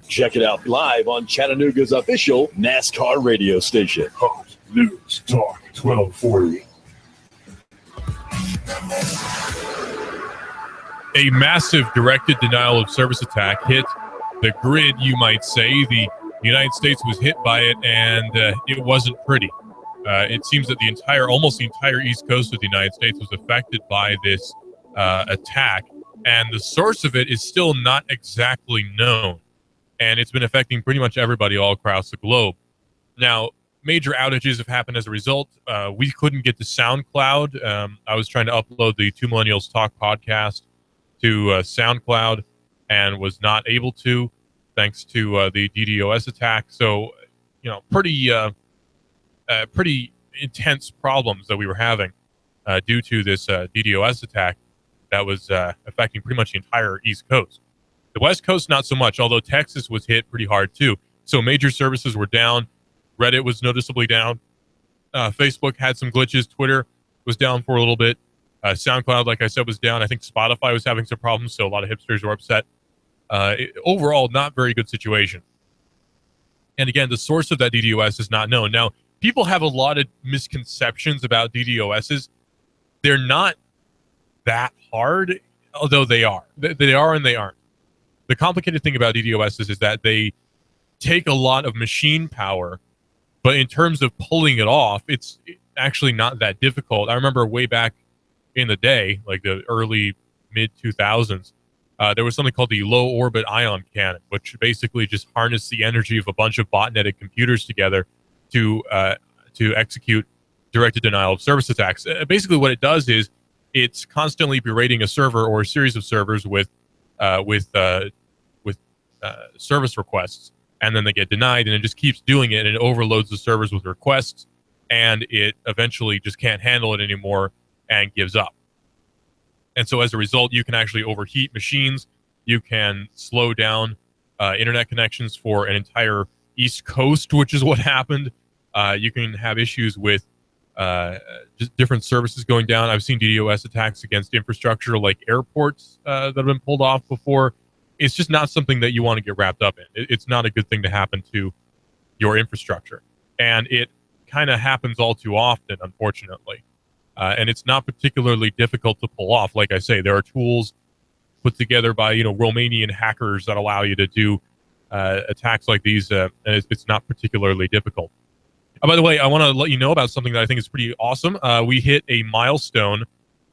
Check it out live on Chattanooga's official NASCAR radio station. Fox News Talk 1240. A massive directed denial of service attack hit the grid, you might say. The United States was hit by it, and it wasn't pretty. It seems that almost the entire East Coast of the United States was affected by this attack, and the source of it is still not exactly known. And it's been affecting pretty much everybody all across the globe. Now, major outages have happened as a result. We couldn't get to SoundCloud. I was trying to upload the Two Millennials Talk podcast to SoundCloud and was not able to, thanks to the DDoS attack. So, pretty intense problems that we were having due to this DDoS attack that was affecting pretty much the entire East Coast. The West Coast, not so much, although Texas was hit pretty hard too. So major services were down. Reddit was noticeably down. Facebook had some glitches. Twitter was down for a little bit. SoundCloud, like I said, was down. I think Spotify was having some problems, so a lot of hipsters were upset. Overall, not very good situation. And again, the source of that DDoS is not known. Now, people have a lot of misconceptions about DDoSs. They're not that hard, although they are. They are and they aren't. The complicated thing about DDoSs is that they take a lot of machine power, but in terms of pulling it off, it's actually not that difficult. I remember way back in the day, like the early mid-2000s, there was something called the low orbit ion cannon, which basically just harnessed the energy of a bunch of botneted computers together to execute directed denial of service attacks. Basically, what it does is it's constantly berating a server or a series of servers with service requests, and then they get denied, and it just keeps doing it, and it overloads the servers with requests, and it eventually just can't handle it anymore and gives up. And so as a result, you can actually overheat machines. You can slow down internet connections for an entire East Coast, which is what happened. You can have issues with just different services going down. I've seen DDoS attacks against infrastructure like airports that have been pulled off before. It's just not something that you want to get wrapped up in. It's not a good thing to happen to your infrastructure. And it kind of happens all too often, unfortunately. And it's not particularly difficult to pull off. Like I say, there are tools put together by, Romanian hackers that allow you to do attacks like these. And it's not particularly difficult. By the way, I want to let you know about something that I think is pretty awesome. We hit a milestone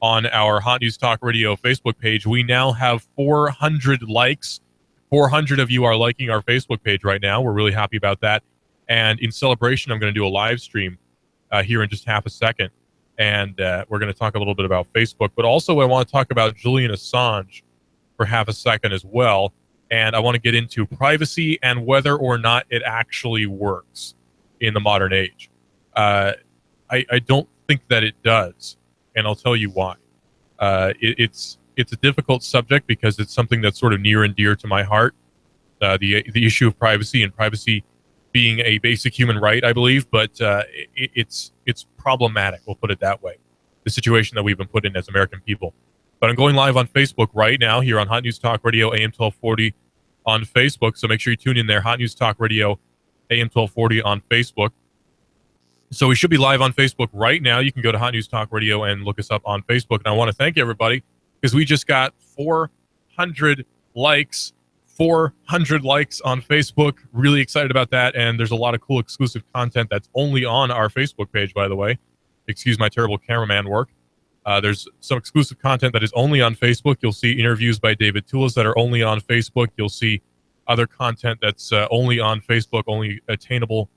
on our Hot News Talk Radio Facebook page. We now have 400 likes. 400 of you are liking our Facebook page right now. We're really happy about that. And in celebration, I'm going to do a live stream here in just half a second. And we're going to talk a little bit about Facebook. But also, I want to talk about Julian Assange for half a second as well. And I want to get into privacy and whether or not it actually works in the modern age. I don't think that it does. And I'll tell you why. It's a difficult subject because it's something that's sort of near and dear to my heart. The issue of privacy, and privacy being a basic human right, I believe, but it's problematic. We'll put it that way. The situation that we've been put in as American people. But I'm going live on Facebook right now here on Hot News Talk Radio AM 1240 on Facebook. So make sure you tune in there. Hot News Talk Radio AM 1240 on Facebook. So we should be live on Facebook right now. You can go to Hot News Talk Radio and look us up on Facebook. And I want to thank everybody because we just got 400 likes. 400 likes on Facebook. Really excited about that. And there's a lot of cool exclusive content that's only on our Facebook page, by the way. Excuse my terrible cameraman work. There's some exclusive content that is only on Facebook. You'll see interviews by David Tulis that are only on Facebook. You'll see other content that's only on Facebook, only attainable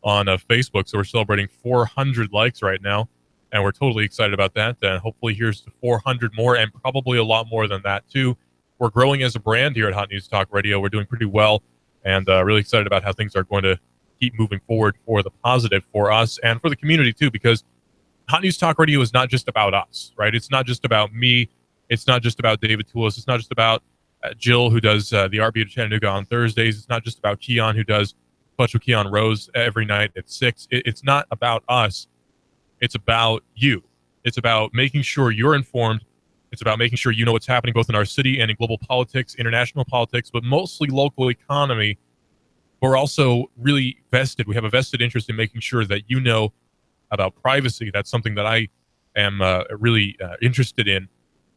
on Facebook. So we're celebrating 400 likes right now, and we're totally excited about that. And hopefully here's to 400 more, and probably a lot more than that too. We're growing as a brand here at Hot News Talk Radio. We're doing pretty well, and really excited about how things are going to keep moving forward for the positive for us and for the community too, because Hot News Talk Radio is not just about us, right? It's not just about me. It's not just about David Tulis. It's not just about Jill, who does the RB of Chattanooga on Thursdays. It's not just about Keon, who does Clutch with Keon Rose every night at 6. It's not about us. It's about you. It's about making sure you're informed It's about making sure you know what's happening both in our city and in global politics, international politics, but mostly local economy. We're also really vested. We have a vested interest in making sure that you know about privacy. That's something that I am really interested in,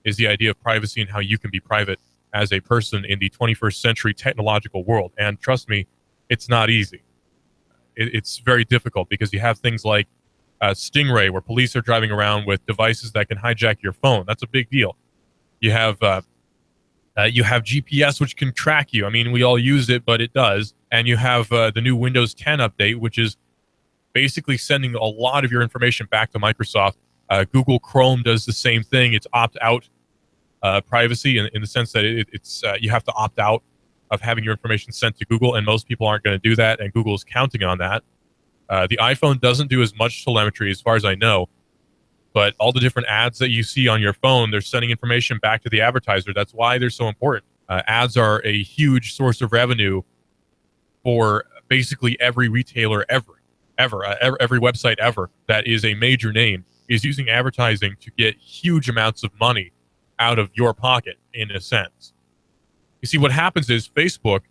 is the idea of privacy and how you can be private as a person in the 21st century technological world. And trust me, it's not easy. It's very difficult because you have things like Stingray, where police are driving around with devices that can hijack your phone. That's a big deal. You have GPS, which can track you. I mean, we all use it, but it does. And you have the new Windows 10 update, which is basically sending a lot of your information back to Microsoft. Google Chrome does the same thing. It's opt-out privacy in the sense that it's you have to opt out of having your information sent to Google, and most people aren't going to do that, and Google is counting on that. The iPhone doesn't do as much telemetry as far as I know, but all the different ads that you see on your phone, they're sending information back to the advertiser. That's why they're so important. Ads are a huge source of revenue for basically every retailer ever, every website ever that is a major name is using advertising to get huge amounts of money out of your pocket, in a sense. You see, what happens is Facebook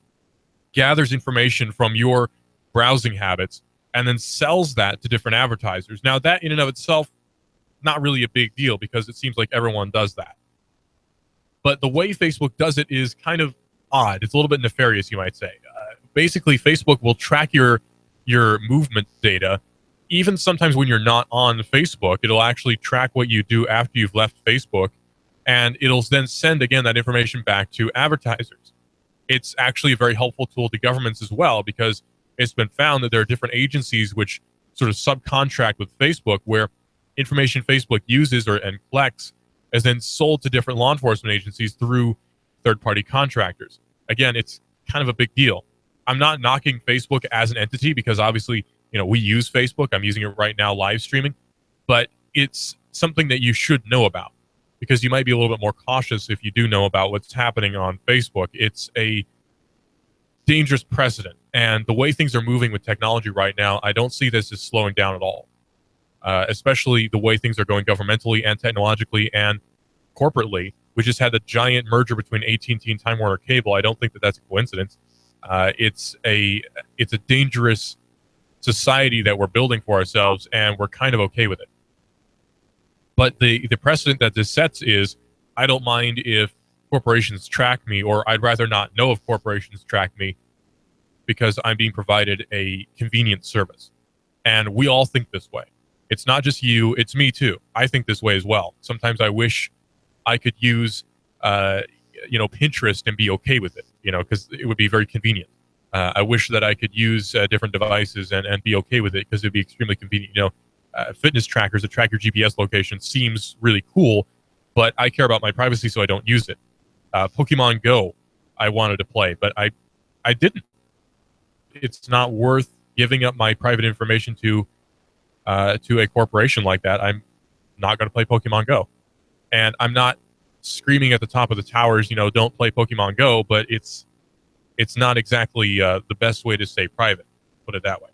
gathers information from your browsing habits and then sells that to different advertisers. Now, that in and of itself, not really a big deal because it seems like everyone does that. But the way Facebook does it is kind of odd. It's a little bit nefarious, you might say. Basically, Facebook will track your movement data. Even sometimes when you're not on Facebook, it'll actually track what you do after you've left Facebook, and it'll then send, again, that information back to advertisers. It's actually a very helpful tool to governments as well, because it's been found that there are different agencies which sort of subcontract with Facebook, where information Facebook uses and collects is then sold to different law enforcement agencies through third-party contractors. Again, it's kind of a big deal. I'm not knocking Facebook as an entity because obviously, we use Facebook. I'm using it right now live streaming, but it's something that you should know about because you might be a little bit more cautious if you do know about what's happening on Facebook. It's a dangerous precedent. And the way things are moving with technology right now, I don't see this as slowing down at all, especially the way things are going governmentally and technologically and corporately. We just had the giant merger between AT&T and Time Warner Cable. I don't think that that's a coincidence. It's a dangerous society that we're building for ourselves, and we're kind of okay with it. But the precedent that this sets is, I don't mind if corporations track me, or I'd rather not know if corporations track me because I'm being provided a convenient service. And we all think this way. It's not just you, it's me too. I think this way as well. Sometimes I wish I could use Pinterest and be okay with it, because it would be very convenient. I wish that I could use different devices and be okay with it because it'd be extremely convenient. Fitness trackers that track your GPS location seems really cool, but I care about my privacy, so I don't use it. Pokemon Go, I wanted to play, but I didn't. It's not worth giving up my private information to a corporation like that. I'm not going to play Pokemon Go, and I'm not screaming at the top of the towers, don't play Pokemon Go, but it's not exactly the best way to stay private, put it that way.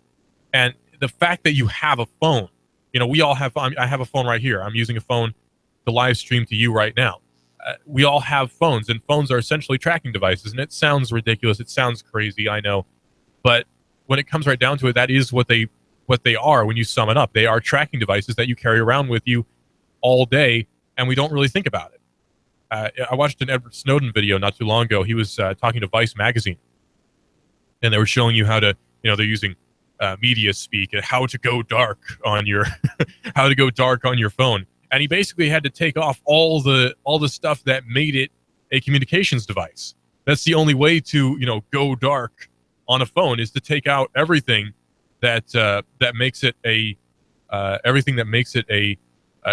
And the fact that you have a phone, we all have, I have a phone right here. I'm using a phone to live stream to you right now. We all have phones, and phones are essentially tracking devices, and it sounds ridiculous. It sounds crazy, I know. But when it comes right down to it, that is what they are when you sum it up. They are tracking devices that you carry around with you all day, and we don't really think about it. I watched an Edward Snowden video not too long ago. He was talking to Vice magazine, and they were showing you how to, they're using media speak and how to go dark on your how to go dark on your phone. And he basically had to take off all the stuff that made it a communications device. That's the only way to go dark on a phone, is to take out everything that makes it a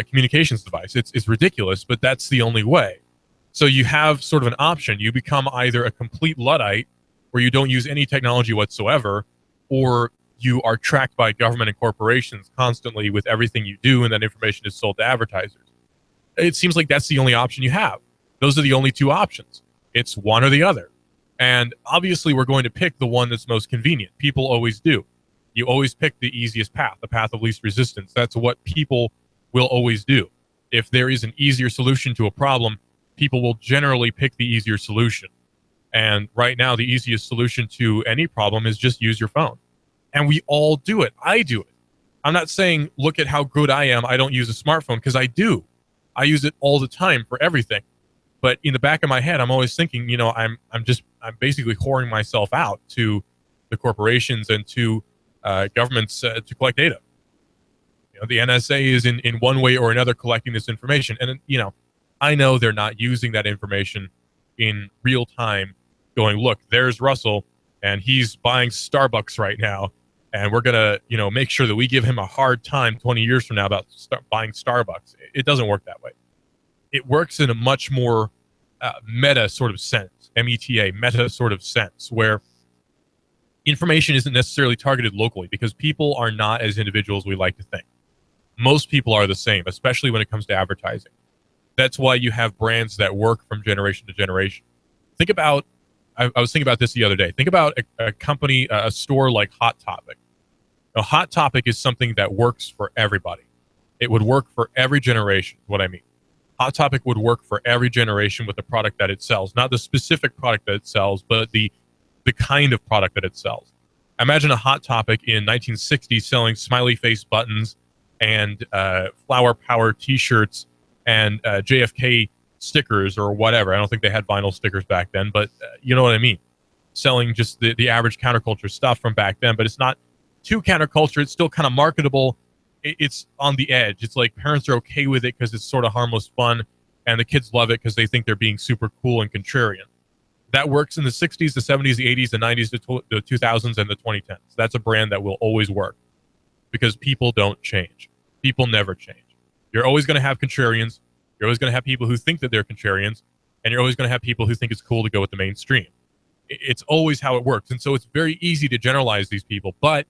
communications device. It's ridiculous, but that's the only way. So you have sort of an option. You become either a complete Luddite, where you don't use any technology whatsoever, or you are tracked by government and corporations constantly with everything you do, and that information is sold to advertisers. It seems like that's the only option you have. Those are the only two options. It's one or the other. And obviously we're going to pick the one that's most convenient. People always do. You always pick the easiest path, the path of least resistance. That's what people will always do. If there is an easier solution to a problem, people will generally pick the easier solution. And right now, the easiest solution to any problem is just use your phone. And we all do it. I do it. I'm not saying, look at how good I am. I don't use a smartphone, because I do. I use it all the time for everything. But in the back of my head, I'm always thinking, I'm basically whoring myself out to the corporations and to governments to collect data. The NSA is in one way or another collecting this information. And, I know they're not using that information in real time, going, look, there's Russell, and he's buying Starbucks right now, and we're going to, make sure that we give him a hard time 20 years from now about buying Starbucks. It doesn't work that way. It works in a much more meta sort of sense, META, meta sort of sense, where information isn't necessarily targeted locally, because people are not as individuals we like to think. Most people are the same, especially when it comes to advertising. That's why you have brands that work from generation to generation. Think about, I was thinking about this the other day. Think about a company, a store like Hot Topic. Now, Hot Topic is something that works for everybody. It would work for every generation, what I mean. Hot Topic would work for every generation with the product that it sells. Not the specific product that it sells, but the kind of product that it sells. Imagine a Hot Topic in 1960 selling smiley face buttons and flower power t-shirts and JFK stickers or whatever. I don't think they had vinyl stickers back then, but you know what I mean. Selling just the average counterculture stuff from back then, but it's not too counterculture. It's still kind of marketable. It's on the edge. It's like parents are okay with it because it's sort of harmless fun, and the kids love it because they think they're being super cool and contrarian. That works in the 60s, the 70s, the 80s, the 90s, the 2000s, and the 2010s. That's a brand that will always work because people don't change. People never change. You're always going to have contrarians. You're always going to have people who think that they're contrarians, and you're always going to have people who think it's cool to go with the mainstream. It's always how it works. And so it's very easy to generalize these people, but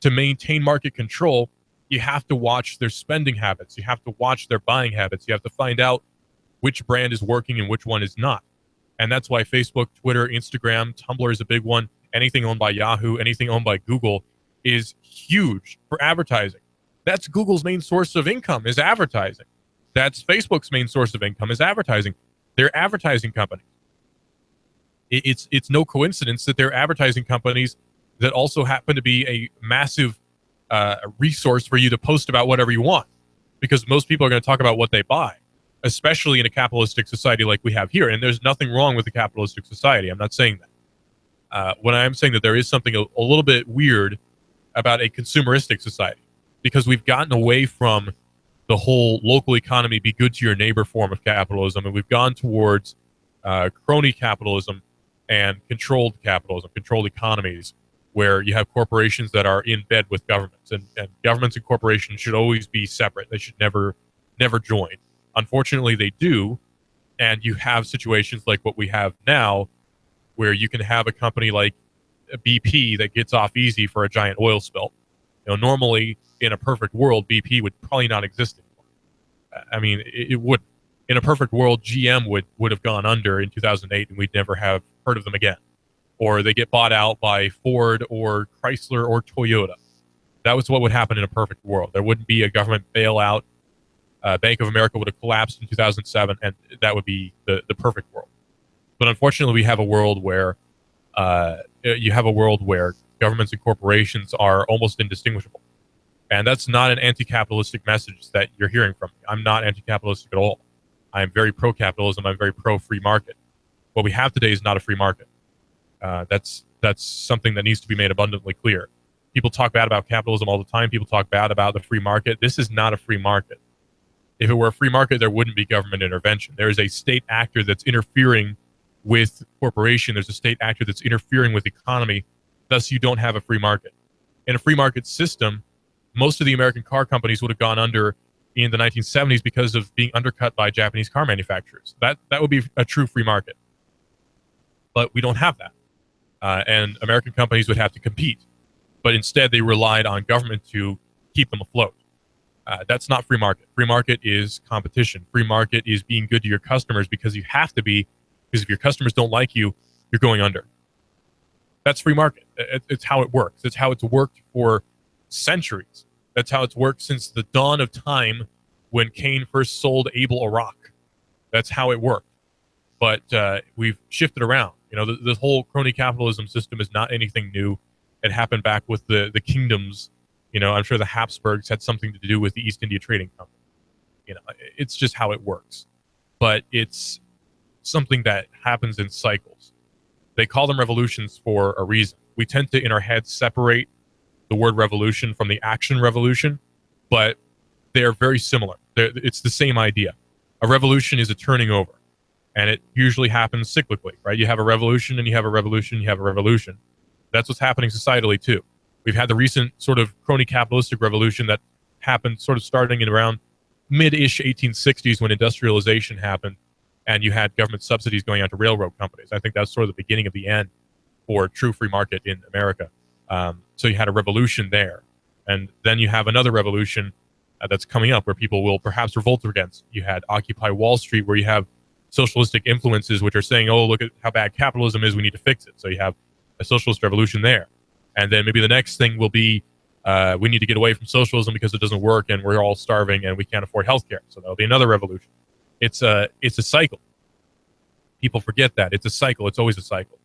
to maintain market control, you have to watch their spending habits. You have to watch their buying habits. You have to find out which brand is working and which one is not. And that's why Facebook, Twitter, Instagram, Tumblr is a big one. Anything owned by Yahoo, anything owned by Google is huge for advertising. That's Google's main source of income, is advertising. That's Facebook's main source of income, is advertising. They're advertising companies. It's no coincidence that they're advertising companies that also happen to be a massive resource for you to post about whatever you want, because most people are going to talk about what they buy, especially in a capitalistic society like we have here. And there's nothing wrong with a capitalistic society. I'm not saying that. When I'm saying that there is something a little bit weird about a consumeristic society, because we've gotten away from the whole local economy, be good to your neighbor form of capitalism, and we've gone towards crony capitalism and controlled capitalism, controlled economies, where you have corporations that are in bed with governments, and governments and corporations should always be separate. They should never join. Unfortunately, they do, and you have situations like what we have now, where you can have a company like BP that gets off easy for a giant oil spill. Normally, in a perfect world, BP would probably not exist anymore. I mean, it would. In a perfect world, GM would have gone under in 2008, and we'd never have heard of them again. Or they get bought out by Ford or Chrysler or Toyota. That was what would happen in a perfect world. There wouldn't be a government bailout. Bank of America would have collapsed in 2007, and that would be the perfect world. But unfortunately, we have a world where governments and corporations are almost indistinguishable. And that's not an anti-capitalistic message that you're hearing from me. I'm not anti-capitalistic at all. I'm very pro-capitalism. I'm very pro-free market. What we have today is not a free market. That's something that needs to be made abundantly clear. People talk bad about capitalism all the time. People talk bad about the free market. This is not a free market. If it were a free market, there wouldn't be government intervention. There is a state actor that's interfering with corporation. There's a state actor that's interfering with economy. Thus, you don't have a free market. In a free market system, most of the American car companies would have gone under in the 1970s because of being undercut by Japanese car manufacturers. That would be a true free market. But we don't have that. And American companies would have to compete. But instead, they relied on government to keep them afloat. That's not free market. Free market is competition. Free market is being good to your customers because you have to be, because if your customers don't like you, you're going under. That's free market. It's how it works. It's how it's worked for centuries. That's how it's worked since the dawn of time when Cain first sold Abel a rock. That's how it worked. But we've shifted around. The whole crony capitalism system is not anything new. It happened back with the kingdoms. I'm sure the Habsburgs had something to do with the East India Trading Company. It's just how it works. But it's something that happens in cycles. They call them revolutions for a reason. We tend to, in our heads, separate the word revolution from the action revolution, but they're very similar. It's the same idea. A revolution is a turning over, and it usually happens cyclically, right? You have a revolution, and you have a revolution, you have a revolution. That's what's happening societally, too. We've had the recent sort of crony capitalistic revolution that happened sort of starting in around mid-ish 1860s when industrialization happened, and you had government subsidies going out to railroad companies. I think that's sort of the beginning of the end for true free market in America. So you had a revolution there. And then you have another revolution that's coming up where people will perhaps revolt against. You had Occupy Wall Street, where you have socialistic influences which are saying, oh, look at how bad capitalism is, we need to fix it. So you have a socialist revolution there. And then maybe the next thing will be we need to get away from socialism because it doesn't work and we're all starving and we can't afford healthcare. So that'll be another revolution. It's a cycle. People forget that. It's a cycle. It's always a cycle.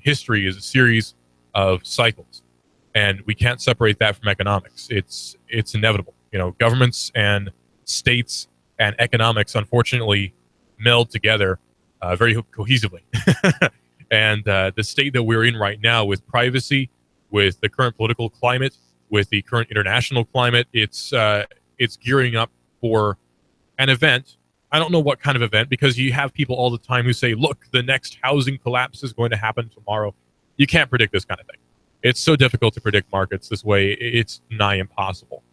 History is a series of cycles, and we can't separate that from economics. It's inevitable. Governments and states and economics, unfortunately, meld together very cohesively. And the state that we're in right now, with privacy, with the current political climate, with the current international climate, it's gearing up for an event. I don't know what kind of event, because you have people all the time who say, look, the next housing collapse is going to happen tomorrow. You can't predict this kind of thing. It's so difficult to predict markets this way. It's nigh impossible.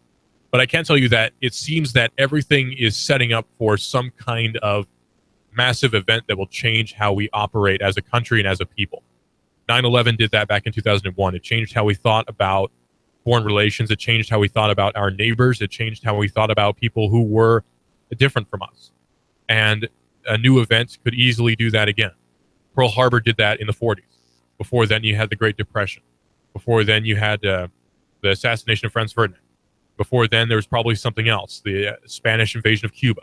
But I can tell you that it seems that everything is setting up for some kind of massive event that will change how we operate as a country and as a people. 9/11 did that back in 2001. It changed how we thought about foreign relations. It changed how we thought about our neighbors. It changed how we thought about people who were different from us. And a new event could easily do that again. Pearl Harbor did that in the 40s. Before then, you had the Great Depression. Before then, you had the assassination of Franz Ferdinand. Before then, there was probably something else, the Spanish invasion of Cuba.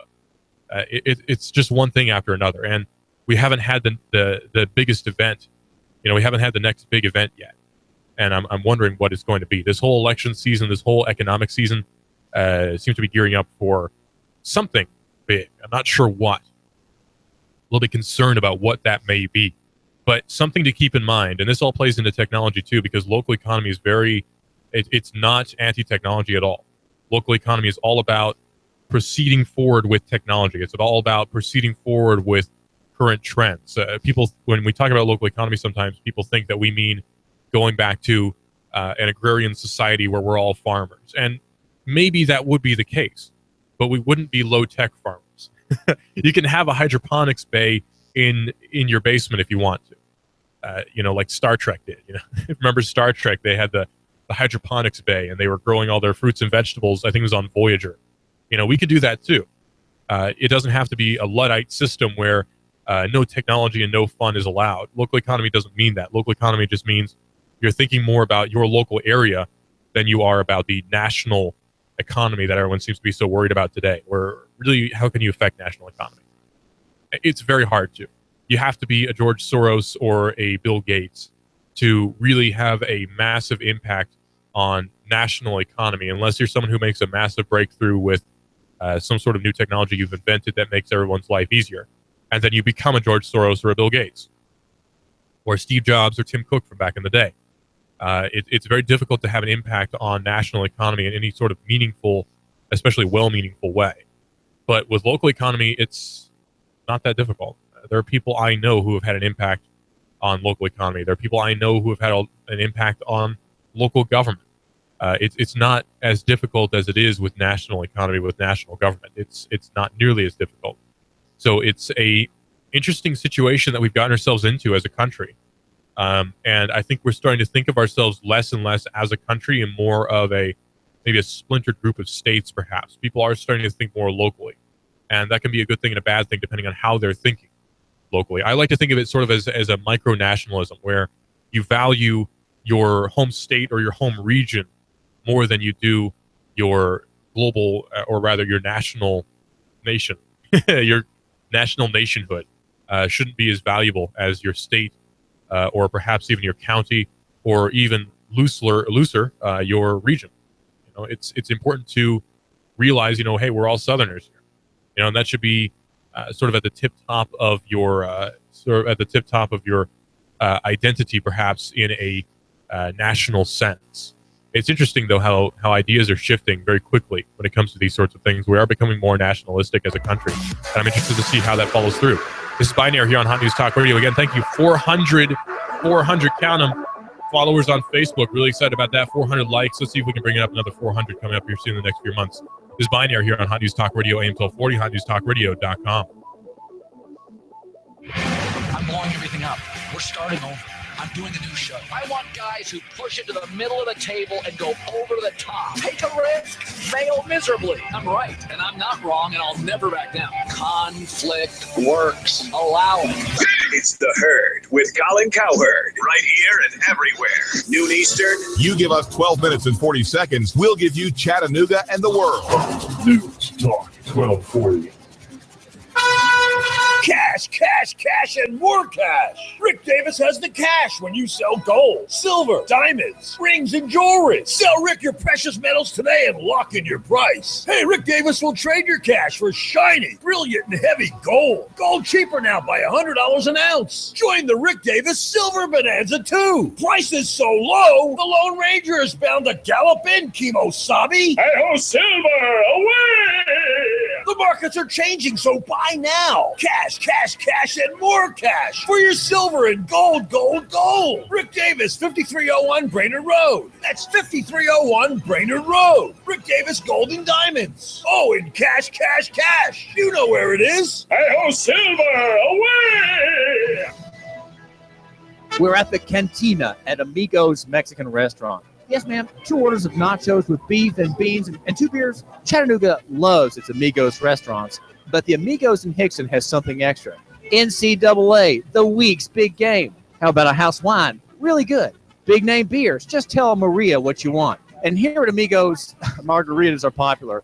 It's just one thing after another. And we haven't had the biggest event. We haven't had the next big event yet. And I'm wondering what it's going to be. This whole election season, this whole economic season seems to be gearing up for something big. I'm not sure what. A little bit concerned about what that may be. But something to keep in mind, and this all plays into technology too, because local economy is it's not anti-technology at all. Local economy is all about proceeding forward with technology. It's all about proceeding forward with current trends. People, when we talk about local economy, sometimes people think that we mean going back to an agrarian society where we're all farmers. And maybe that would be the case, but we wouldn't be low-tech farmers. You can have a hydroponics bay in your basement if you want to, like Star Trek did. Remember Star Trek? They had the hydroponics bay, and they were growing all their fruits and vegetables. I think it was on Voyager. We could do that too. It doesn't have to be a Luddite system where no technology and no fun is allowed. Local economy doesn't mean that. Local economy just means you're thinking more about your local area than you are about the national economy that everyone seems to be so worried about today. Where really, how can you affect national economy? It's very hard to. You have to be a George Soros or a Bill Gates to really have a massive impact on national economy, unless you're someone who makes a massive breakthrough with some sort of new technology you've invented that makes everyone's life easier. And then you become a George Soros or a Bill Gates or Steve Jobs or Tim Cook from back in the day. It's very difficult to have an impact on national economy in any sort of meaningful, especially well-meaningful way. But with local economy, it's not that difficult. There are people I know who have had an impact on local economy. There are people I know who have had an impact on local government. It's not as difficult as it is with national economy, with national government. It's not nearly as difficult. So it's a interesting situation that we've gotten ourselves into as a country. And I think we're starting to think of ourselves less and less as a country and more of maybe a splintered group of states, perhaps. People are starting to think more locally. And that can be a good thing and a bad thing depending on how they're thinking locally. I like to think of it sort of as a micro-nationalism where you value your home state or your home region more than you do your global, or rather your national nation, your national nationhood shouldn't be as valuable as your state, or perhaps even your county, or even looser, your region. It's important to realize, hey, we're all Southerners here, and that should be sort of at the tip top of your identity, perhaps in a national sense. It's interesting, though, how ideas are shifting very quickly when it comes to these sorts of things. We are becoming more nationalistic as a country, and I'm interested to see how that follows through. This is Binary here on Hot News Talk Radio. Again, thank you. 400, count them, followers on Facebook. Really excited about that. 400 likes. Let's see if we can bring it up another 400 coming up here soon in the next few months. This is Binary here on Hot News Talk Radio, AM 1240, hotnewstalkradio.com. I'm blowing everything up. We're starting over. I'm doing a new show. I want guys who push it to the middle of the table and go over the top. Take a risk, fail miserably. I'm right, and I'm not wrong, and I'll never back down. Conflict works. Allow it. It's The Herd with Colin Cowherd. Right here and everywhere. Noon Eastern. You give us 12 minutes and 40 seconds. We'll give you Chattanooga and the world. News Talk 1240. Cash, cash, cash, and more cash. Rick Davis has the cash when you sell gold, silver, diamonds, rings, and jewelry. Sell Rick your precious metals today and lock in your price. Hey, Rick Davis will trade your cash for shiny, brilliant, and heavy gold. Gold cheaper now by $100 an ounce. Join the Rick Davis Silver Bonanza too. Prices so low, the Lone Ranger is bound to gallop in, Kimosabe. Hey-ho, silver, away! The markets are changing, so buy now. Cash, cash, cash, and more cash for your silver and gold, gold, gold. Rick Davis, 5301 Brainerd Road. That's 5301 Brainerd Road. Rick Davis Gold and Diamonds. Oh, and cash, cash, cash. You know where it is. Hey-ho, silver, away! We're at the Cantina at Amigos Mexican Restaurant. Yes, ma'am. 2 orders of nachos with beef and beans and 2 beers. Chattanooga loves its Amigos restaurants, but the Amigos in Hickson has something extra. NCAA, the week's big game. How about a house wine? Really good. Big name beers. Just tell Maria what you want. And here at Amigos, margaritas are popular.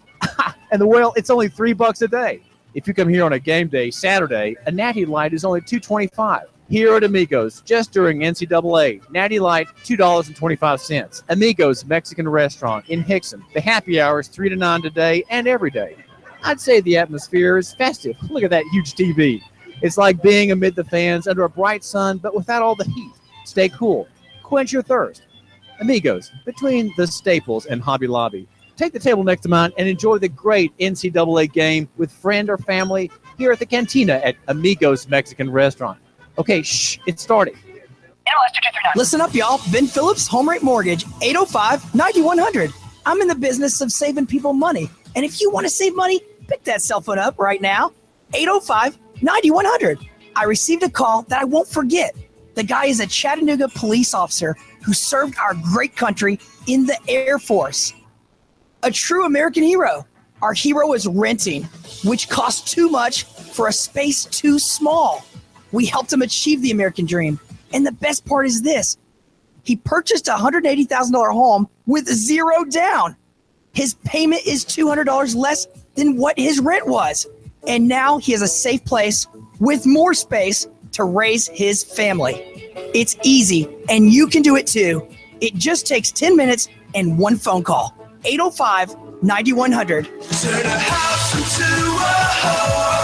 And it's only $3 a day. If you come here on a game day, Saturday, a Natty Light is only $2.25. Here at Amigos, just during NCAA, Natty Light, $2.25. Amigos Mexican Restaurant in Hickson. The happy hour is 3 to 9 today and every day. I'd say the atmosphere is festive. Look at that huge TV. It's like being amid the fans under a bright sun, but without all the heat. Stay cool. Quench your thirst. Amigos, between the Staples and Hobby Lobby. Take the table next to mine and enjoy the great NCAA game with friend or family here at the Cantina at Amigos Mexican Restaurant. Okay, it's starting. Listen up, y'all. Ben Phillips, Home Rate Mortgage, 805-9100. I'm in the business of saving people money. And if you want to save money, pick that cell phone up right now, 805-9100. I received a call that I won't forget. The guy is a Chattanooga police officer who served our great country in the Air Force. A true American hero. Our hero is renting, which costs too much for a space too small. We helped him achieve the American dream. And the best part is this. He purchased a $180,000 home with 0 down. His payment is $200 less than what his rent was. And now he has a safe place with more space to raise his family. It's easy, and you can do it too. It just takes 10 minutes and 1 phone call. 805-9100. Turn a house into a home.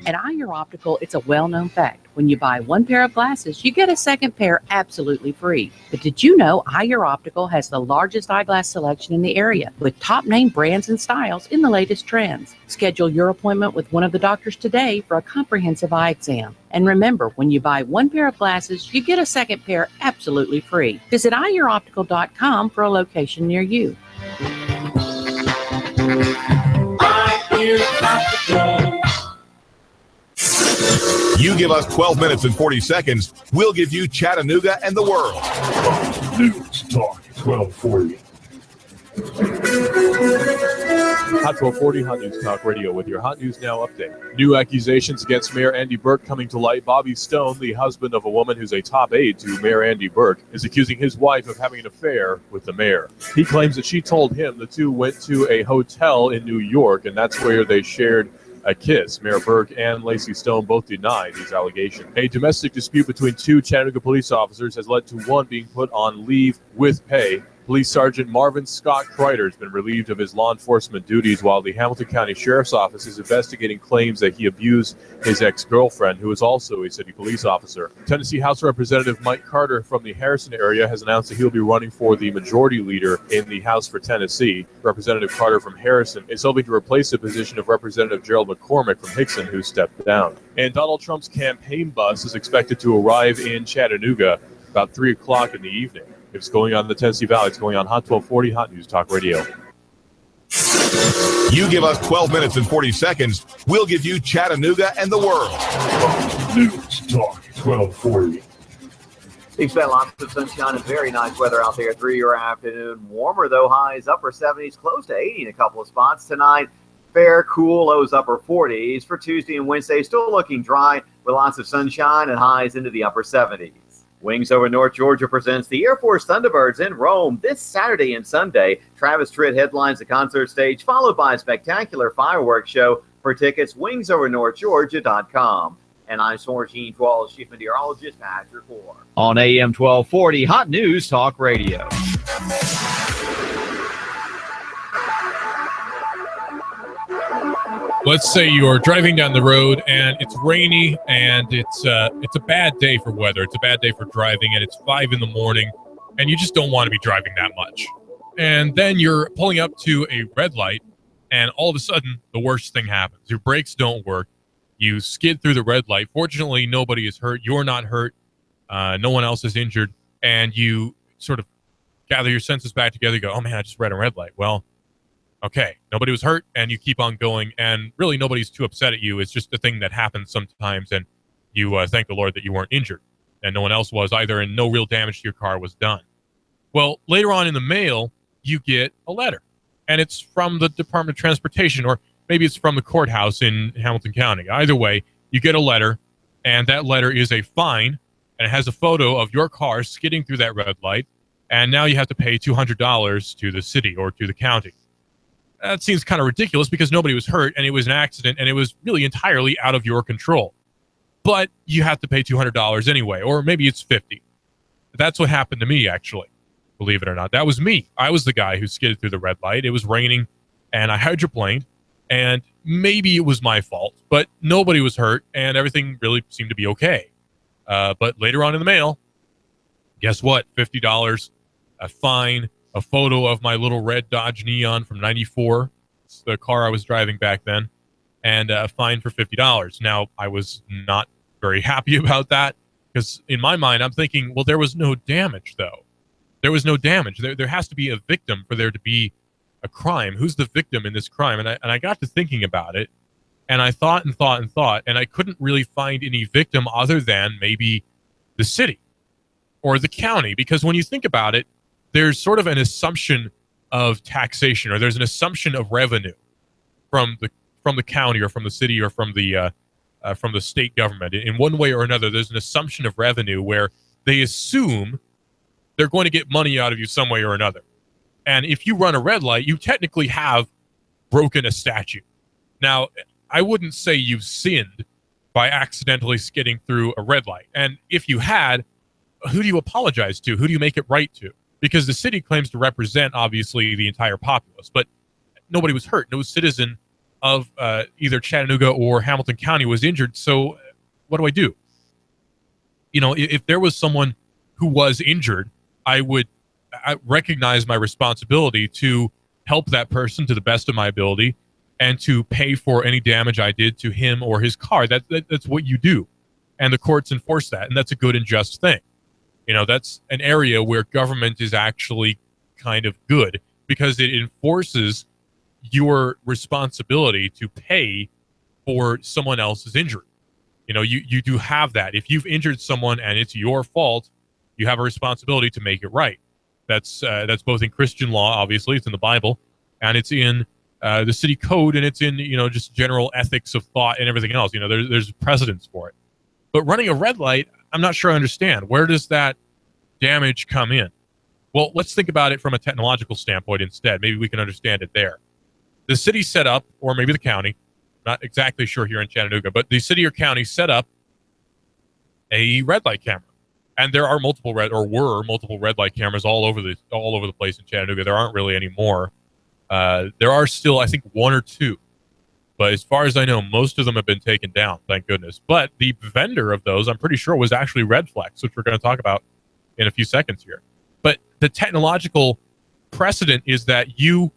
At Eyer Optical, it's a well-known fact. When you buy 1 pair of glasses, you get a second pair absolutely free. But did you know Eyer Optical has the largest eyeglass selection in the area, with top-name brands and styles in the latest trends? Schedule your appointment with one of the doctors today for a comprehensive eye exam. And remember, when you buy 1 pair of glasses, you get a second pair absolutely free. Visit EyerOptical.com for a location near you. Eyer Optical. You give us 12 minutes and 40 seconds, we'll give you Chattanooga and the world. News Talk 1240. Hot 1240 Hot News Talk Radio with your Hot News Now update. New accusations against Mayor Andy Burke coming to light. Bobby Stone, the husband of a woman who's a top aide to Mayor Andy Burke, is accusing his wife of having an affair with the mayor. He claims that she told him the two went to a hotel in New York, and that's where they shared a kiss. Mayor Burke and Lacey Stone both denied these allegations. A domestic dispute between two Chattanooga police officers has led to one being put on leave with pay. Police Sergeant Marvin Scott Kreider has been relieved of his law enforcement duties while the Hamilton County Sheriff's Office is investigating claims that he abused his ex-girlfriend, who is also a city police officer. Tennessee House Representative Mike Carter from the Harrison area has announced that he'll be running for the majority leader in the House for Tennessee. Representative Carter from Harrison is hoping to replace the position of Representative Gerald McCormick from Hickson, who stepped down. And Donald Trump's campaign bus is expected to arrive in Chattanooga about 3 o'clock in the evening. It's going on in the Tennessee Valley. It's going on Hot 1240 Hot News Talk Radio. You give us 12 minutes and 40 seconds, we'll give you Chattanooga and the world. Fox News Talk 1240. Expect lots of sunshine and very nice weather out there through your afternoon. Warmer, though, highs upper 70s, close to 80 in a couple of spots tonight. Fair, cool, lows upper 40s. For Tuesday and Wednesday, still looking dry with lots of sunshine and highs into the upper 70s. Wings Over North Georgia presents the Air Force Thunderbirds in Rome this Saturday and Sunday. Travis Tritt headlines the concert stage, followed by a spectacular fireworks show. For tickets, wingsovernorthgeorgia.com. And I'm Storm Team 12 Chief Meteorologist Patrick Moore. On AM 1240, Hot News Talk Radio. Let's say you're driving down the road and it's rainy and it's a bad day for weather. It's a bad day for driving and it's 5 in the morning and you just don't want to be driving that much. And then you're pulling up to a red light and all of a sudden the worst thing happens. Your brakes don't work. You skid through the red light. Fortunately, nobody is hurt. You're not hurt. No one else is injured. And you sort of gather your senses back together. You go, oh man, I just read a red light. Well, okay, nobody was hurt, and you keep on going, and really nobody's too upset at you. It's just a thing that happens sometimes, and you thank the Lord that you weren't injured, and no one else was either, and no real damage to your car was done. Well, later on in the mail, you get a letter, and it's from the Department of Transportation, or maybe it's from the courthouse in Hamilton County. Either way, you get a letter, and that letter is a fine, and it has a photo of your car skidding through that red light, and now you have to pay $200 to the city or to the county. That seems kind of ridiculous because nobody was hurt and it was an accident and it was really entirely out of your control. But you have to pay $200 anyway, or maybe it's $50. That's what happened to me, actually, believe it or not. That was me. I was the guy who skidded through the red light. It was raining and I hydroplaned, and maybe it was my fault, but nobody was hurt and everything really seemed to be okay. But later on in the mail, guess what? $50, a fine, a photo of my little red Dodge Neon from 94. It's the car I was driving back then. And a fine for $50. Now, I was not very happy about that because in my mind, I'm thinking, well, there was no damage, though. There was no damage. There has to be a victim for there to be a crime. Who's the victim in this crime? And I got to thinking about it, and I thought and thought and thought, and I couldn't really find any victim other than maybe the city or the county, because when you think about it, there's sort of an assumption of taxation, or there's an assumption of revenue from the county or from the city or from the state government. In one way or another, there's an assumption of revenue where they assume they're going to get money out of you some way or another. And if you run a red light, you technically have broken a statute. Now, I wouldn't say you've sinned by accidentally skidding through a red light. And if you had, who do you apologize to? Who do you make it right to? Because the city claims to represent, obviously, the entire populace, but nobody was hurt. No citizen of either Chattanooga or Hamilton County was injured. So what do I do? You know, if there was someone who was injured, I recognize my responsibility to help that person to the best of my ability and to pay for any damage I did to him or his car. That's what you do. And the courts enforce that, and that's a good and just thing. You know, that's an area where government is actually kind of good because it enforces your responsibility to pay for someone else's injury. You know, you do have that. If you've injured someone and it's your fault, you have a responsibility to make it right. That's both in Christian law, obviously, it's in the Bible, and it's in the city code, and it's in, just general ethics of thought and everything else. There's precedence for it. But running a red light, I'm not sure I understand. Where does that damage come in? Well, let's think about it from a technological standpoint instead. Maybe we can understand it there. The city set up, or maybe the county, not exactly sure here in Chattanooga, but the city or county set up a red light camera. And there are were multiple red light cameras all over the place in Chattanooga. There aren't really any more. There are still, I think, one or two. But as far as I know, most of them have been taken down, thank goodness. But the vendor of those, I'm pretty sure, was actually Redflex, which we're going to talk about in a few seconds here. But the technological precedent is that you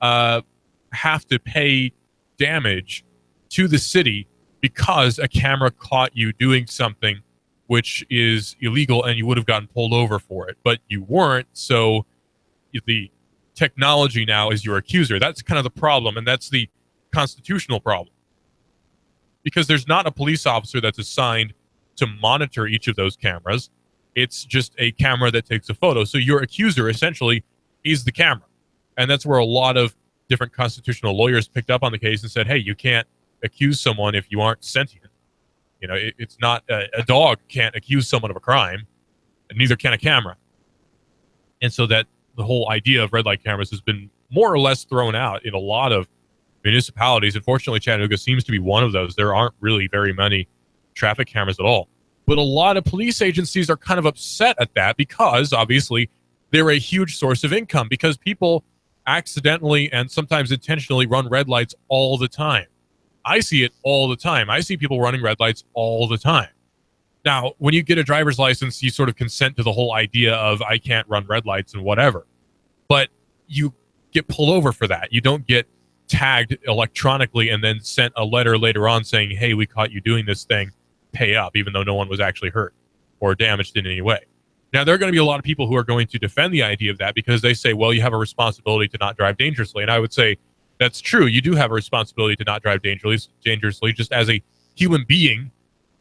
have to pay damage to the city because a camera caught you doing something which is illegal and you would have gotten pulled over for it. But you weren't, so the technology now is your accuser. That's kind of the problem, and that's the constitutional problem. Because there's not a police officer that's assigned to monitor each of those cameras. It's just a camera that takes a photo. So your accuser essentially is the camera. And that's where a lot of different constitutional lawyers picked up on the case and said, hey, you can't accuse someone if you aren't sentient. It's not a dog can't accuse someone of a crime, and neither can a camera. And so that the whole idea of red light cameras has been more or less thrown out in a lot of municipalities. Unfortunately, Chattanooga seems to be one of those. There aren't really very many traffic cameras at all. But a lot of police agencies are kind of upset at that because, obviously, they're a huge source of income because people accidentally and sometimes intentionally run red lights all the time. I see it all the time. I see people running red lights all the time. Now, when you get a driver's license, you sort of consent to the whole idea of I can't run red lights and whatever. But you get pulled over for that. You don't get tagged electronically and then sent a letter later on saying, hey, we caught you doing this thing, pay up, even though no one was actually hurt or damaged in any way. Now, there are going to be a lot of people who are going to defend the idea of that because they say, well, you have a responsibility to not drive dangerously. And I would say that's true. You do have a responsibility to not drive dangerously just as a human being,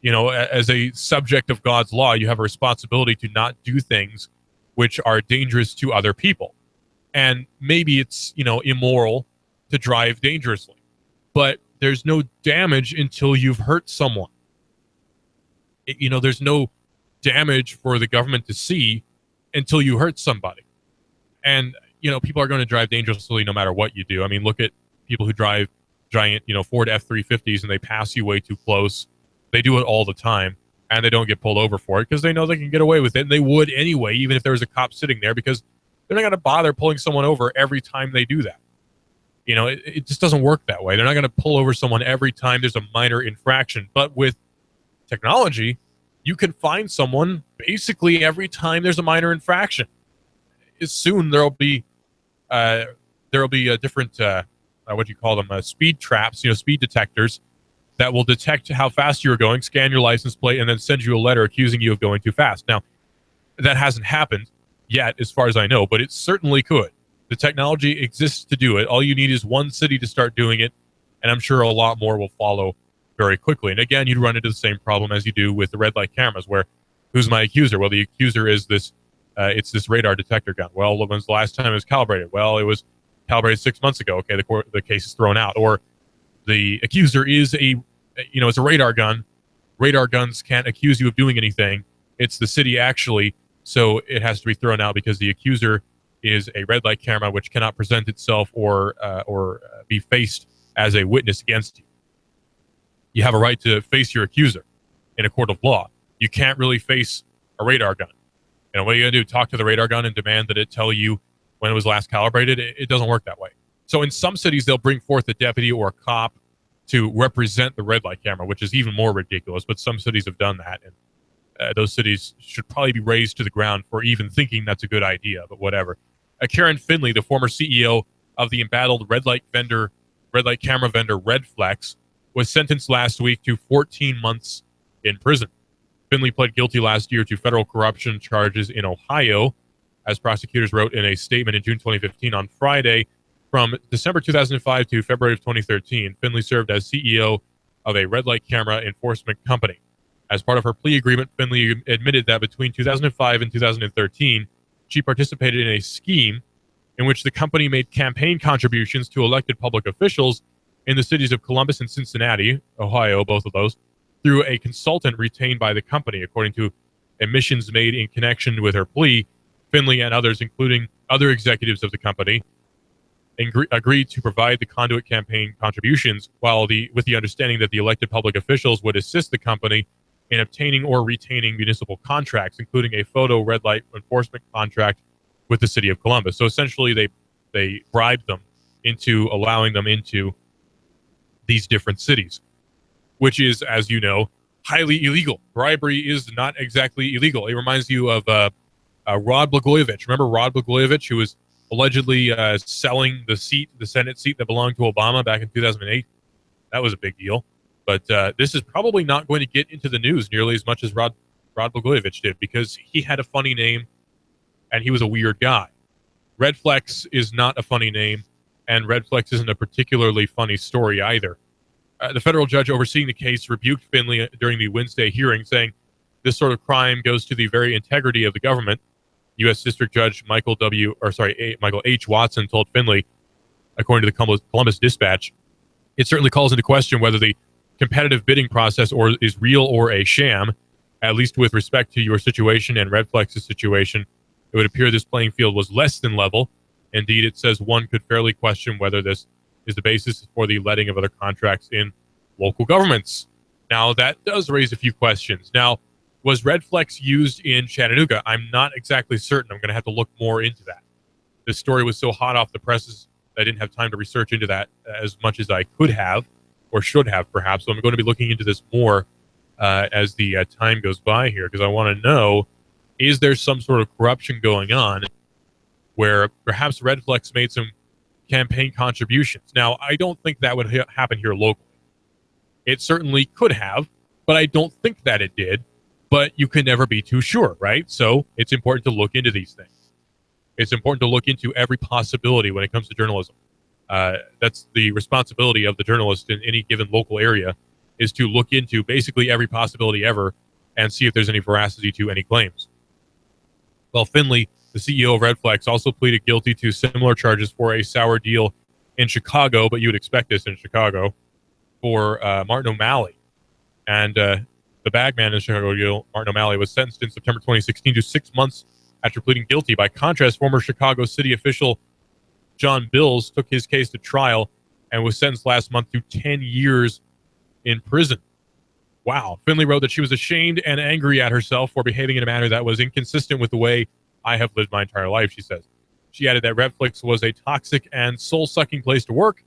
as a subject of God's law. You have a responsibility to not do things which are dangerous to other people. And maybe it's, immoral to drive dangerously, but there's no damage until you've hurt someone. There's no damage for the government to see until you hurt somebody. And, people are going to drive dangerously no matter what you do. I mean, look at people who drive giant, Ford F-350s and they pass you way too close. They do it all the time and they don't get pulled over for it because they know they can get away with it. And they would anyway, even if there was a cop sitting there, because they're not going to bother pulling someone over every time they do that. It just doesn't work that way. They're not going to pull over someone every time there's a minor infraction. But with technology, you can find someone basically every time there's a minor infraction. Soon there'll be a different what do you call them? Speed traps, speed detectors that will detect how fast you're going, scan your license plate, and then send you a letter accusing you of going too fast. Now, that hasn't happened yet, as far as I know, but it certainly could. The technology exists to do it. All you need is one city to start doing it, and I'm sure a lot more will follow very quickly. And again, you'd run into the same problem as you do with the red light cameras, where who's my accuser? Well, the accuser is this. It's this radar detector gun. Well, when's the last time it was calibrated? Well, it was calibrated 6 months ago. Okay, the case is thrown out. Or the accuser is it's a radar gun. Radar guns can't accuse you of doing anything. It's the city actually, so it has to be thrown out because the accuser is a red light camera which cannot present itself or be faced as a witness against you. You have a right to face your accuser in a court of law. You can't really face a radar gun. What are you going to do? Talk to the radar gun and demand that it tell you when it was last calibrated? It doesn't work that way. So in some cities, they'll bring forth a deputy or a cop to represent the red light camera, which is even more ridiculous. But some cities have done that. And those cities should probably be raised to the ground for even thinking that's a good idea, but whatever. Karen Finley, the former CEO of the embattled red light camera vendor Redflex, was sentenced last week to 14 months in prison. Finley pled guilty last year to federal corruption charges in Ohio, as prosecutors wrote in a statement in June 2015. On Friday, from December 2005 to February of 2013, Finley served as CEO of a red light camera enforcement company. As part of her plea agreement, Finley admitted that between 2005 and 2013, she participated in a scheme in which the company made campaign contributions to elected public officials in the cities of Columbus and Cincinnati, Ohio, both of those, through a consultant retained by the company, according to admissions made in connection with her plea. Finley and others, including other executives of the company, agreed to provide the conduit campaign contributions with the understanding that the elected public officials would assist the company in obtaining or retaining municipal contracts, including a photo red light enforcement contract with the city of Columbus. So essentially, they bribed them into allowing them into these different cities, which is, as you know, highly illegal. Bribery is not exactly illegal. It reminds you of Rod Blagojevich. Remember Rod Blagojevich, who was allegedly selling the Senate seat that belonged to Obama back in 2008? That was a big deal. But this is probably not going to get into the news nearly as much as Rod Blagojevich did, because he had a funny name and he was a weird guy. Red Flex is not a funny name, and Red Flex isn't a particularly funny story either. The federal judge overseeing the case rebuked Finley during the Wednesday hearing, saying this sort of crime goes to the very integrity of the government. U.S. District Judge Michael H. Watson told Finley, according to the Columbus Dispatch, it certainly calls into question whether the competitive bidding process is real or a sham. At least with respect to your situation and Red Flex's situation, it would appear this playing field was less than level. Indeed, it says one could fairly question whether this is the basis for the letting of other contracts in local governments. Now, that does raise a few questions. Now, was Red Flex used in Chattanooga? I'm not exactly certain. I'm going to have to look more into that. This story was so hot off the presses that I didn't have time to research into that as much as I could have, or should have, perhaps. So I'm going to be looking into this more as the time goes by here, because I want to know, is there some sort of corruption going on where perhaps Red Flex made some campaign contributions? Now, I don't think that would happen here locally. It certainly could have, but I don't think that it did. But you can never be too sure, right? So it's important to look into these things. It's important to look into every possibility when it comes to journalism. That's the responsibility of the journalist in any given local area, is to look into basically every possibility ever and see if there's any veracity to any claims. Well, Finley, the CEO of Red Flex, also pleaded guilty to similar charges for a sour deal in Chicago, but you would expect this in Chicago, for Martin O'Malley. And the bagman in the Chicago deal, Martin O'Malley, was sentenced in September 2016 to 6 months after pleading guilty. By contrast, former Chicago city official John Bills took his case to trial and was sentenced last month to 10 years in prison. Wow. Finley wrote that she was ashamed and angry at herself for behaving in a manner that was inconsistent with the way I have lived my entire life, she says. She added that Red Flex was a toxic and soul-sucking place to work.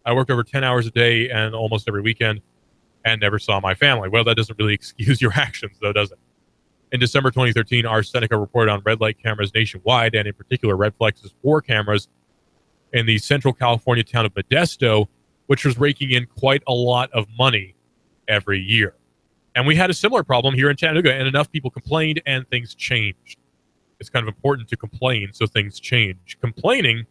I worked over 10 hours a day and almost every weekend and never saw my family. Well, that doesn't really excuse your actions, though, does it? In December 2013, our Seneca reported on red light cameras nationwide, and in particular, Red Flex's 4 cameras in the central California town of Modesto, which was raking in quite a lot of money every year. And we had a similar problem here in Chattanooga, and enough people complained, and things changed. It's kind of important to complain so things change. Complaining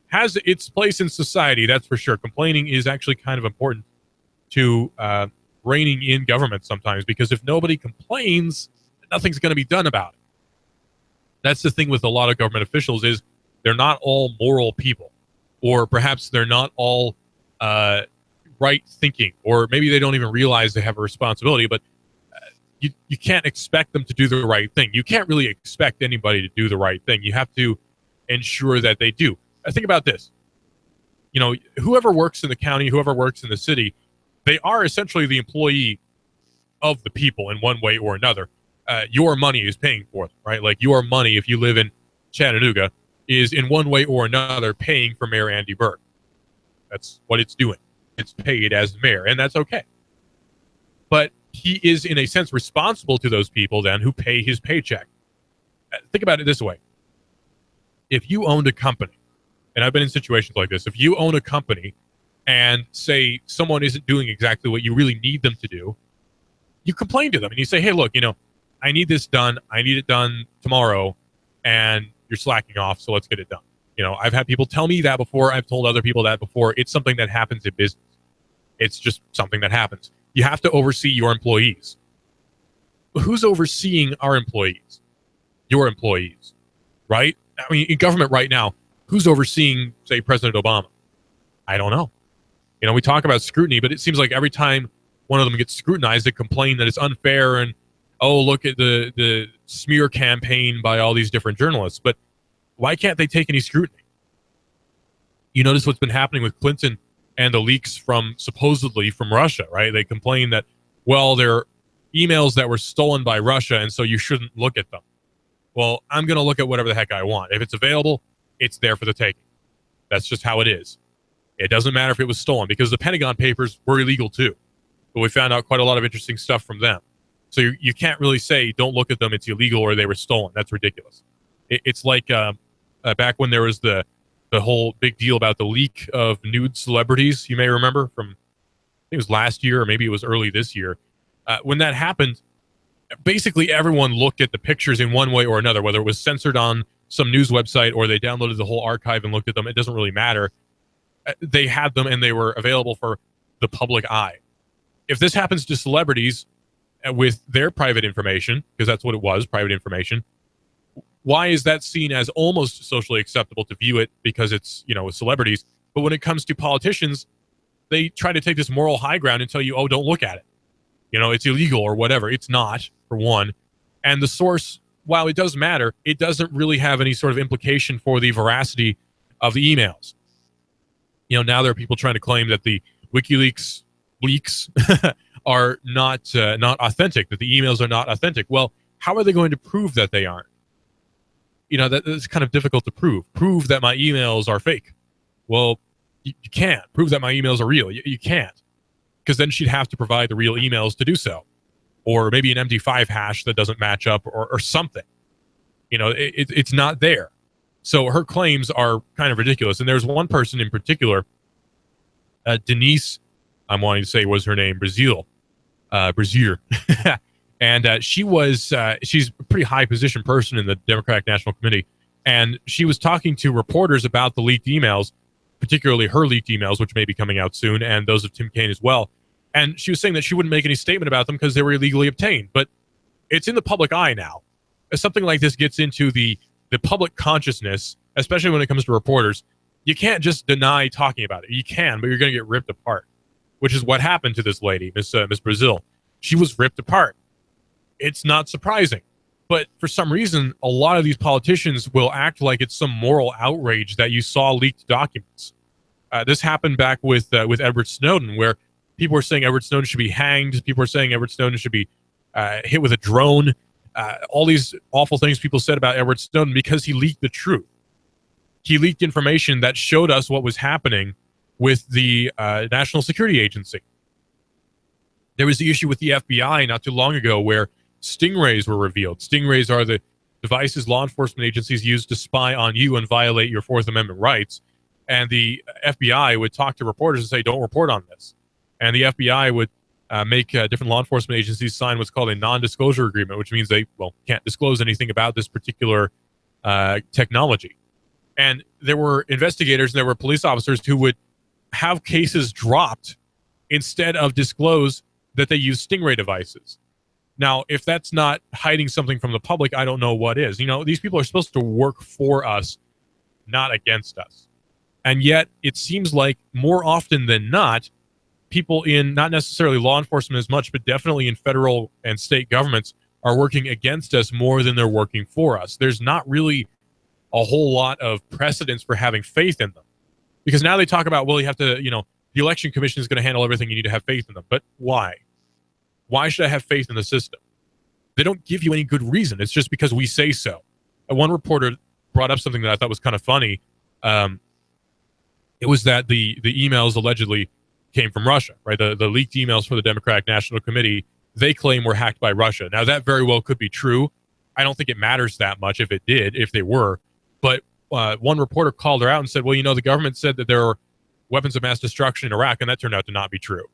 has its place in society, that's for sure. Complaining is actually kind of important to reining in government sometimes, because if nobody complains, nothing's going to be done about it. That's the thing with a lot of government officials, is they're not all moral people, or perhaps they're not all right thinking, or maybe they don't even realize they have a responsibility, but you can't expect them to do the right thing. You can't really expect anybody to do the right thing. You have to ensure that they do. Think about this. You know, whoever works in the county, whoever works in the city, they are essentially the employee of the people in one way or another. Your money is paying for them, right? Like, your money, if you live in Chattanooga, is in one way or another paying for Mayor Andy Burke. That's what it's doing. It's paid as mayor, and that's okay. But he is, in a sense, responsible to those people then who pay his paycheck. Think about it this way. If you owned a company, and I've been in situations like this, if you own a company and say someone isn't doing exactly what you really need them to do, you complain to them and you say, hey, look, you know, I need this done. I need it done tomorrow, and you're slacking off, so let's get it done. You know, I've had people tell me that before. I've told other people that before. It's something that happens in business. It's just something that happens. You have to oversee your employees. Who's overseeing our employees? Your employees, right? I mean, in government right now, who's overseeing, say, President Obama? I don't know. You know, we talk about scrutiny, but it seems like every time one of them gets scrutinized, they complain that it's unfair and, oh, look at the smear campaign by all these different journalists. But why can't they take any scrutiny? You notice what's been happening with Clinton and the leaks from supposedly from Russia, right? They complain that, well, they're emails that were stolen by Russia, and so you shouldn't look at them. Well, I'm going to look at whatever the heck I want. If it's available, it's there for the taking. That's just how it is. It doesn't matter if it was stolen, because the Pentagon Papers were illegal too. But we found out quite a lot of interesting stuff from them. So you can't really say, don't look at them, it's illegal, or they were stolen. That's ridiculous. It's like back when there was the whole big deal about the leak of nude celebrities, you may remember from, I think it was last year, or maybe it was early this year. When that happened, basically everyone looked at the pictures in one way or another, whether it was censored on some news website or they downloaded the whole archive and looked at them. It doesn't really matter. They had them and they were available for the public eye. If this happens to celebrities with their private information, because that's what it was, private information, why is that seen as almost socially acceptable to view it because it's, you know, with celebrities? But when it comes to politicians, they try to take this moral high ground and tell you, oh, don't look at it. You know, it's illegal or whatever. It's not, for one. And the source, while it does matter, it doesn't really have any sort of implication for the veracity of the emails. You know, now there are people trying to claim that the WikiLeaks leaks are not authentic, that the emails are not authentic. Well, how are they going to prove that they aren't? You know, that's kind of difficult to prove. Prove that my emails are fake. Well, you can't. Prove that my emails are real. You can't. Because then she'd have to provide the real emails to do so. Or maybe an MD5 hash that doesn't match up or something. You know, it's not there. So her claims are kind of ridiculous. And there's one person in particular, Denise, I'm wanting to say was her name, Brazier. And she's a pretty high position person in the Democratic National Committee. And she was talking to reporters about the leaked emails, particularly her leaked emails, which may be coming out soon, and those of Tim Kaine as well. And she was saying that she wouldn't make any statement about them because they were illegally obtained. But it's in the public eye now. As something like this gets into the public consciousness, especially when it comes to reporters, you can't just deny talking about it. You can, but you're going to get ripped apart, which is what happened to this lady, Miss Brazil. She was ripped apart. It's not surprising. But for some reason, a lot of these politicians will act like it's some moral outrage that you saw leaked documents. This happened back with Edward Snowden, where people were saying Edward Snowden should be hanged. People were saying Edward Snowden should be hit with a drone. All these awful things people said about Edward Snowden because he leaked the truth. He leaked information that showed us what was happening with the National Security Agency. There was the issue with the FBI not too long ago where stingrays were revealed. Stingrays are the devices law enforcement agencies use to spy on you and violate your Fourth Amendment rights. And the FBI would talk to reporters and say, don't report on this. And the FBI would make different law enforcement agencies sign what's called a non-disclosure agreement, which means they, can't disclose anything about this particular technology. And there were investigators and there were police officers who would have cases dropped instead of disclose that they use stingray devices. Now, if that's not hiding something from the public, I don't know what is. You know, these people are supposed to work for us, not against us. And yet, it seems like more often than not, people in not necessarily law enforcement as much, but definitely in federal and state governments are working against us more than they're working for us. There's not really a whole lot of precedence for having faith in them. Because now they talk about, well, you have to, the election commission is going to handle everything. You need to have faith in them. But why? Why should I have faith in the system? They don't give you any good reason. It's just because we say so. One reporter brought up something that I thought was kind of funny. It was that the emails allegedly came from Russia, right? The leaked emails for the Democratic National Committee, they claim were hacked by Russia. Now, that very well could be true. I don't think it matters that much if it did, if they were. But one reporter called her out and said, well, the government said that there are weapons of mass destruction in Iraq, and that turned out to not be true.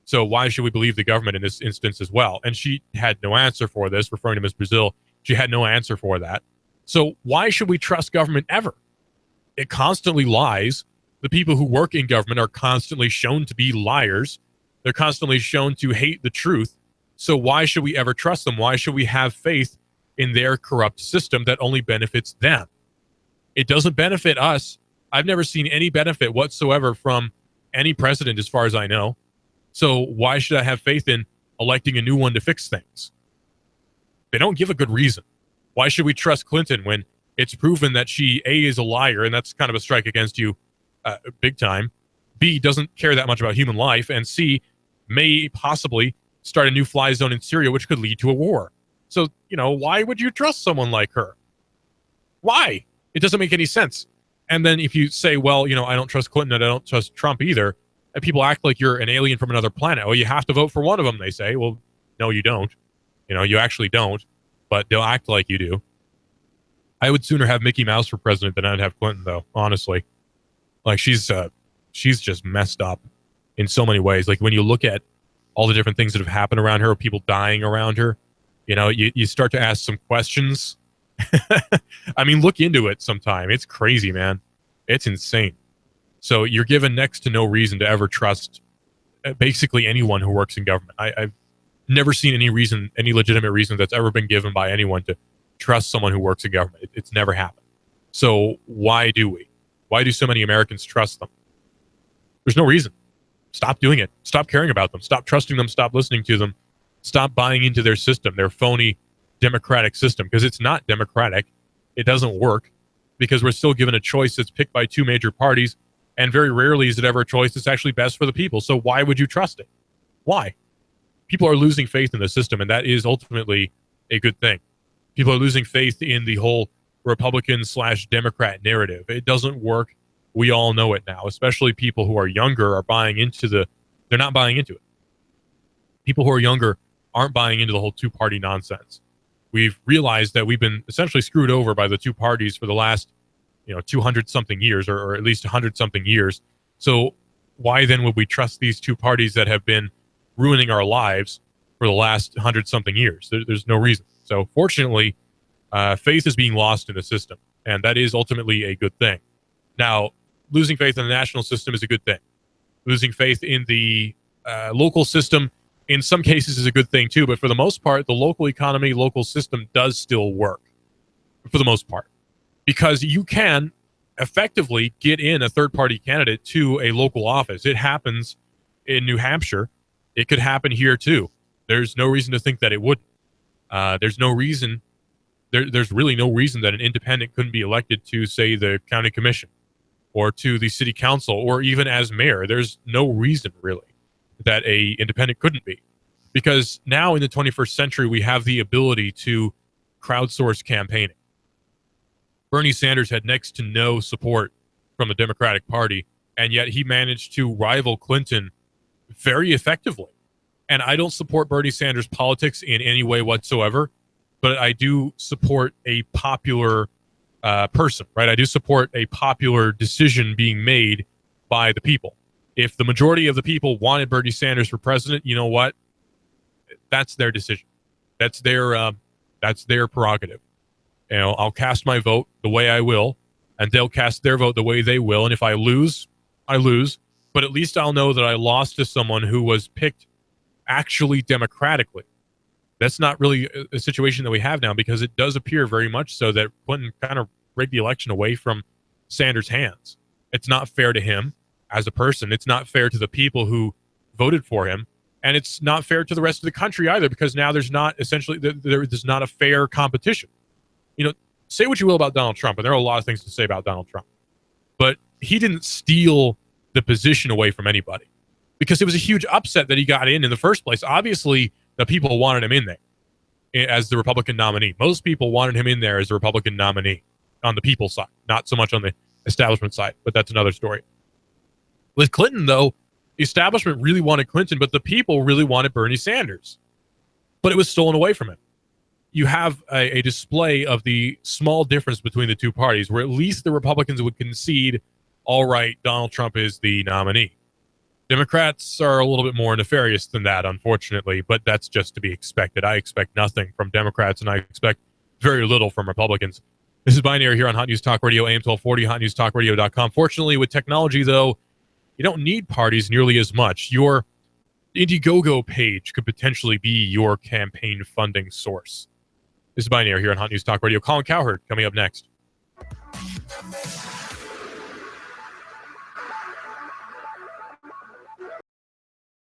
So why should we believe the government in this instance as well? And she had no answer for this, referring to Ms. Brazil. She had no answer for that. So why should we trust government ever? It constantly lies. The people who work in government are constantly shown to be liars. They're constantly shown to hate the truth. So why should we ever trust them? Why should we have faith in their corrupt system that only benefits them? It doesn't benefit us. I've never seen any benefit whatsoever from any president as far as I know. So why should I have faith in electing a new one to fix things? They don't give a good reason. Why should we trust Clinton when it's proven that she, A, is a liar, and that's kind of a strike against you big time, B, doesn't care that much about human life, and C, may possibly start a new fly zone in Syria, which could lead to a war. So, why would you trust someone like her? Why? It doesn't make any sense. And then if you say, well, I don't trust Clinton and I don't trust Trump either, and people act like you're an alien from another planet. Oh, you have to vote for one of them, they say. Well, no, you don't. You actually don't, but they'll act like you do. I would sooner have Mickey Mouse for president than I'd have Clinton, though, honestly. Like, she's just messed up in so many ways. Like, when you look at all the different things that have happened around her, people dying around her, you start to ask some questions. I mean, look into it sometime. It's crazy, man. It's insane. So you're given next to no reason to ever trust basically anyone who works in government. I've never seen any legitimate reason that's ever been given by anyone to trust someone who works in government. It's never happened. So why do we? Why do so many Americans trust them? There's no reason. Stop doing it. Stop caring about them. Stop trusting them. Stop listening to them. Stop buying into their system, their phony democratic system, because it's not democratic. It doesn't work because we're still given a choice that's picked by two major parties, and very rarely is it ever a choice that's actually best for the people. So why would you trust it? Why? People are losing faith in the system, and that is ultimately a good thing. People are losing faith in the whole Republican/Democrat narrative. It doesn't work. We all know it now, especially people who are younger are buying into they're not buying into it. People who are younger aren't buying into the whole two-party nonsense. We've realized that we've been essentially screwed over by the two parties for the last 200-something years, or at least 100-something years. So why then would we trust these two parties that have been ruining our lives for the last 100-something years? There's no reason. So fortunately, faith is being lost in the system, and that is ultimately a good thing. Now, losing faith in the national system is a good thing. Losing faith in the local system, in some cases, is a good thing too. But for the most part, the local economy, local system does still work for the most part, because you can effectively get in a third-party candidate to a local office. It happens in New Hampshire. It could happen here too. There's no reason to think that it wouldn't. There's no reason. There's really no reason that an independent couldn't be elected to, say, the county commission or to the city council or even as mayor. There's no reason really that a independent couldn't be, because now in the 21st century, we have the ability to crowdsource campaigning. Bernie Sanders had next to no support from the Democratic Party, and yet he managed to rival Clinton very effectively. And I don't support Bernie Sanders' politics in any way whatsoever, but I do support a popular person, right? I do support a popular decision being made by the people. If the majority of the people wanted Bernie Sanders for president, you know what? That's their decision. That's their prerogative. I'll cast my vote the way I will, and they'll cast their vote the way they will. And if I lose, I lose. But at least I'll know that I lost to someone who was picked actually democratically. That's not really a situation that we have now, because it does appear very much so that Clinton kind of rigged the election away from Sanders' hands. It's not fair to him as a person. It's not fair to the people who voted for him. And it's not fair to the rest of the country either, because now there's not a fair competition. Say what you will about Donald Trump, and there are a lot of things to say about Donald Trump, but he didn't steal the position away from anybody, because it was a huge upset that he got in the first place. Obviously, the people wanted him in there as the Republican nominee. Most people wanted him in there as the Republican nominee on the people side, not so much on the establishment side, but that's another story. With Clinton, though, the establishment really wanted Clinton, but the people really wanted Bernie Sanders. But it was stolen away from him. You have a display of the small difference between the two parties, where at least the Republicans would concede, all right, Donald Trump is the nominee. Democrats are a little bit more nefarious than that, unfortunately, but that's just to be expected. I expect nothing from Democrats, and I expect very little from Republicans. This is Binary here on Hot News Talk Radio, AM 1240, hotnewstalkradio.com. Fortunately, with technology, though, you don't need parties nearly as much. Your Indiegogo page could potentially be your campaign funding source. This is Binary here on Hot News Talk Radio. Colin Cowherd coming up next.